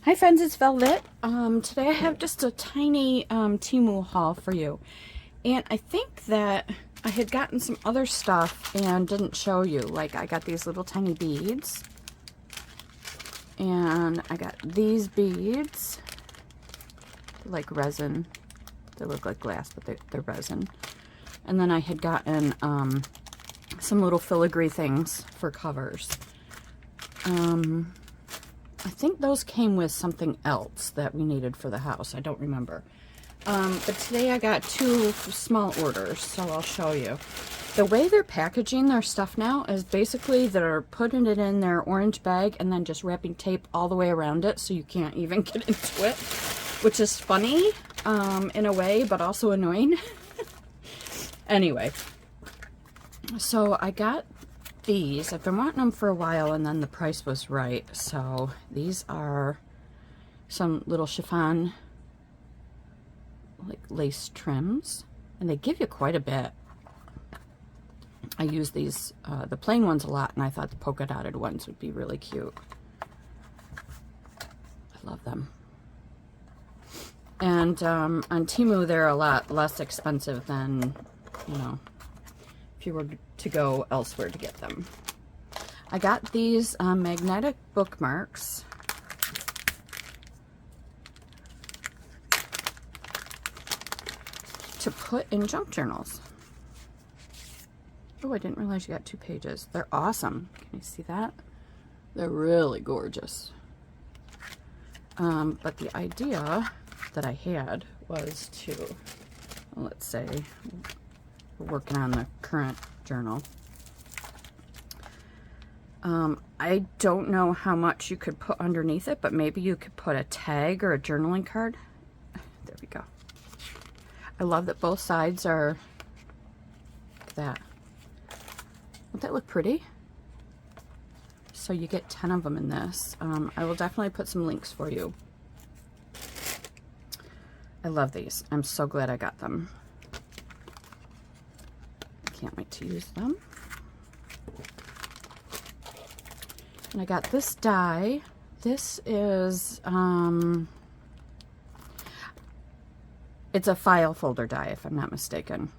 Hi friends, it's Velvet. Today I have just a tiny Temu haul for you. And I think that I had gotten some other stuff and didn't show you. Like I got these little tiny beads. And I got these beads. They're like resin. They look like glass, but they're resin. And then I had gotten some little filigree things for covers. I think those came with something else that we needed for the house. I don't remember. But today I got two small orders, so I'll show you. The way they're packaging their stuff now is basically they're putting it in their orange bag and then just wrapping tape all the way around it so you can't even get into it, which is funny in a way, but also annoying. Anyway, so I got these. I've been wanting them for a while and then the price was right. So these are some little chiffon like lace trims and they give you quite a bit. I use these, the plain ones a lot, and I thought the polka dotted ones would be really cute. I love them. And on Temu they're a lot less expensive than, you know, if you were to go elsewhere to get them. I got these magnetic bookmarks. To put in junk journals. Oh, I didn't realize you got 2 pages. They're awesome. Can you see that? They're really gorgeous. But the idea that I had was to, well, let's say, we're working on the current journal. I don't know how much you could put underneath it, but maybe you could put a tag or a journaling card. There we go. I love that both sides are like that. Won't that look pretty? So you get 10 of them in this. I will definitely put some links for you. I love these. I'm so glad I got them. Can't wait to use them. And I got this die. This is, it's a file folder die, if I'm not mistaken.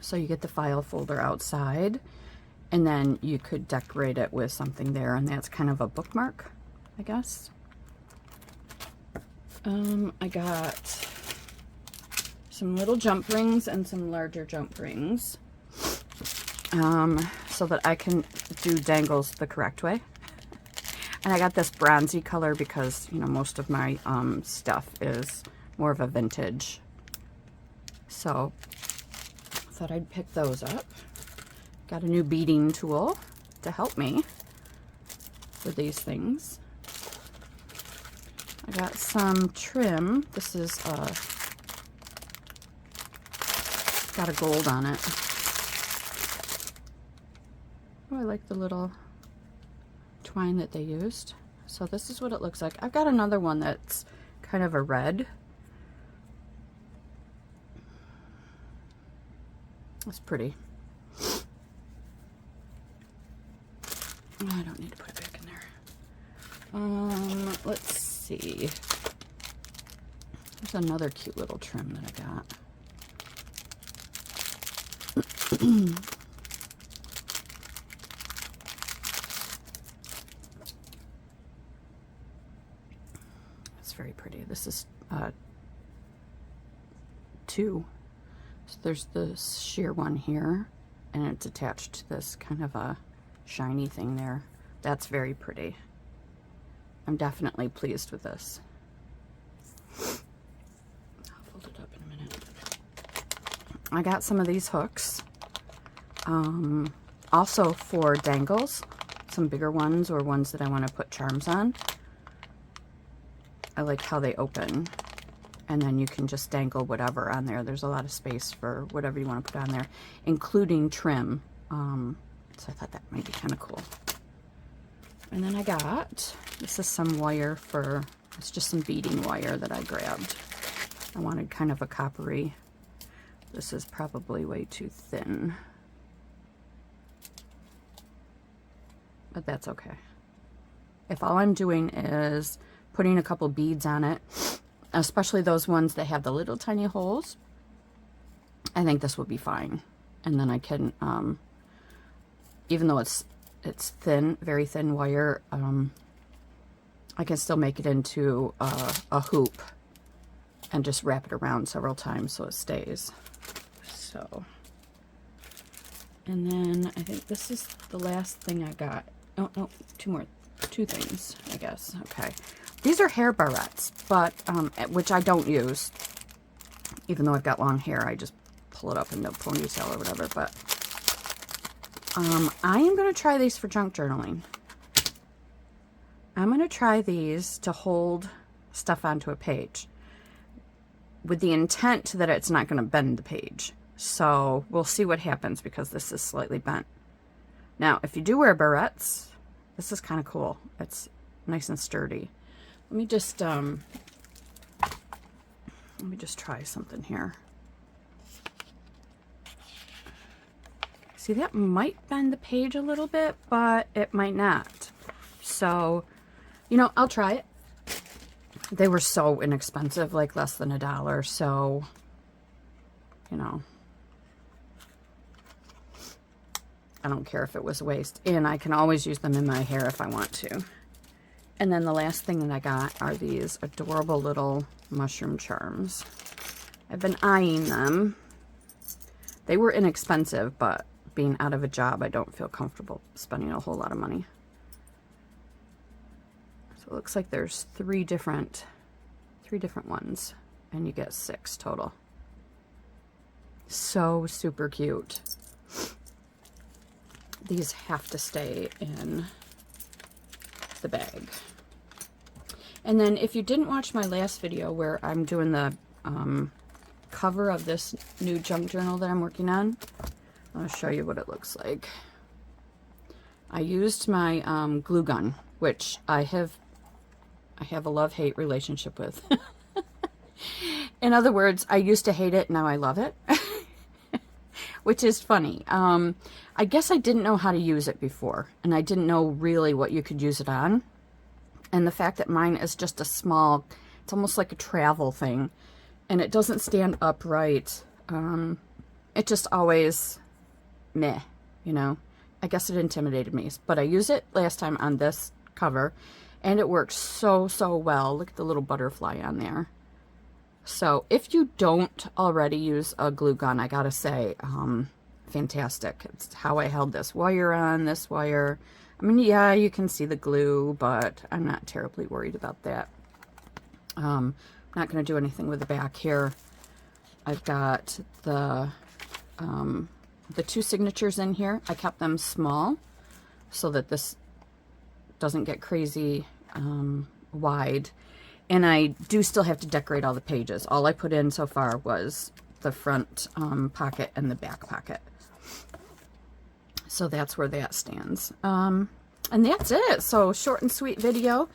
So you get the file folder outside, and then you could decorate it with something there, and that's kind of a bookmark, I guess. I got some little jump rings and some larger jump rings, so that I can do dangles the correct way. And I got this bronzy color because, you know, most of my stuff is more of a vintage. So I thought I'd pick those up. Got a new beading tool to help me with these things. I got some trim. This is got a gold on it. Oh, I like the little twine that they used. So this is what it looks like. I've got another one that's kind of a red. It's pretty. I don't need to put it back in there. Let's see. There's another cute little trim that I got. It's very pretty. This is 2. So there's the sheer one here, and it's attached to this kind of a shiny thing there. That's very pretty. I'm definitely pleased with this. I'll fold it up in a minute. I got some of these hooks. Also for dangles, some bigger ones or ones that I want to put charms on. I like how they open. And then you can just dangle whatever on there. There's a lot of space for whatever you want to put on there, including trim. So I thought that might be kind of cool. And then I got, this is some wire for, it's just some beading wire that I grabbed. I wanted kind of a coppery. This is probably way too thin, but that's okay. if all I'm doing is putting a couple beads on it, especially those ones that have the little tiny holes, I think this will be fine. And then I can, even though it's thin, very thin wire, I can still make it into a hoop and just wrap it around several times so it stays. So, and then I think this is the last thing I got. Oh, no, two things, I guess. Okay. These are hair barrettes, but, which I don't use. Even though I've got long hair, I just pull it up in the ponytail or whatever, but, I am going to try these for junk journaling. I'm going to try these to hold stuff onto a page with the intent that it's not going to bend the page. So we'll see what happens because this is slightly bent. Now, if you do wear barrettes, this is kind of cool. It's nice and sturdy. Let me just try something here. See, that might bend the page a little bit, but it might not. So, you know, I'll try it. They were so inexpensive, like less than $1. So, you know, I don't care if it was a waste. And I can always use them in my hair if I want to. And then the last thing that I got are these adorable little mushroom charms. I've been eyeing them. They were inexpensive, but being out of a job, I don't feel comfortable spending a whole lot of money. So it looks like there's three different ones, and you get 6 total. So super cute. These have to stay in the bag. And then if you didn't watch my last video where I'm doing the cover of this new junk journal that I'm working on, I'll show you what it looks like. I used my glue gun, which I have a love-hate relationship with. In other words, I used to hate it, now I love it. Which is funny. I guess I didn't know how to use it before, and I didn't know really what you could use it on. And the fact that mine is just a small, it's almost like a travel thing, and it doesn't stand upright. It just always, meh, you know. I guess it intimidated me, but I used it last time on this cover, and it works so well. Look at the little butterfly on there. So if you don't already use a glue gun, I gotta say, fantastic. It's how I held this wire on, this wire. I mean, yeah, you can see the glue, but I'm not terribly worried about that. I'm not going to do anything with the back here. I've got the 2 signatures in here. I kept them small so that this doesn't get crazy wide. And I do still have to decorate all the pages. All I put in so far was the front pocket and the back pocket. So that's where that stands. And that's it. So short and sweet video.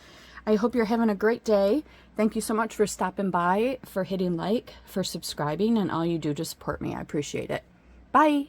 I hope you're having a great day. Thank you so much for stopping by, for hitting like, for subscribing, and all you do to support me. I appreciate it. Bye.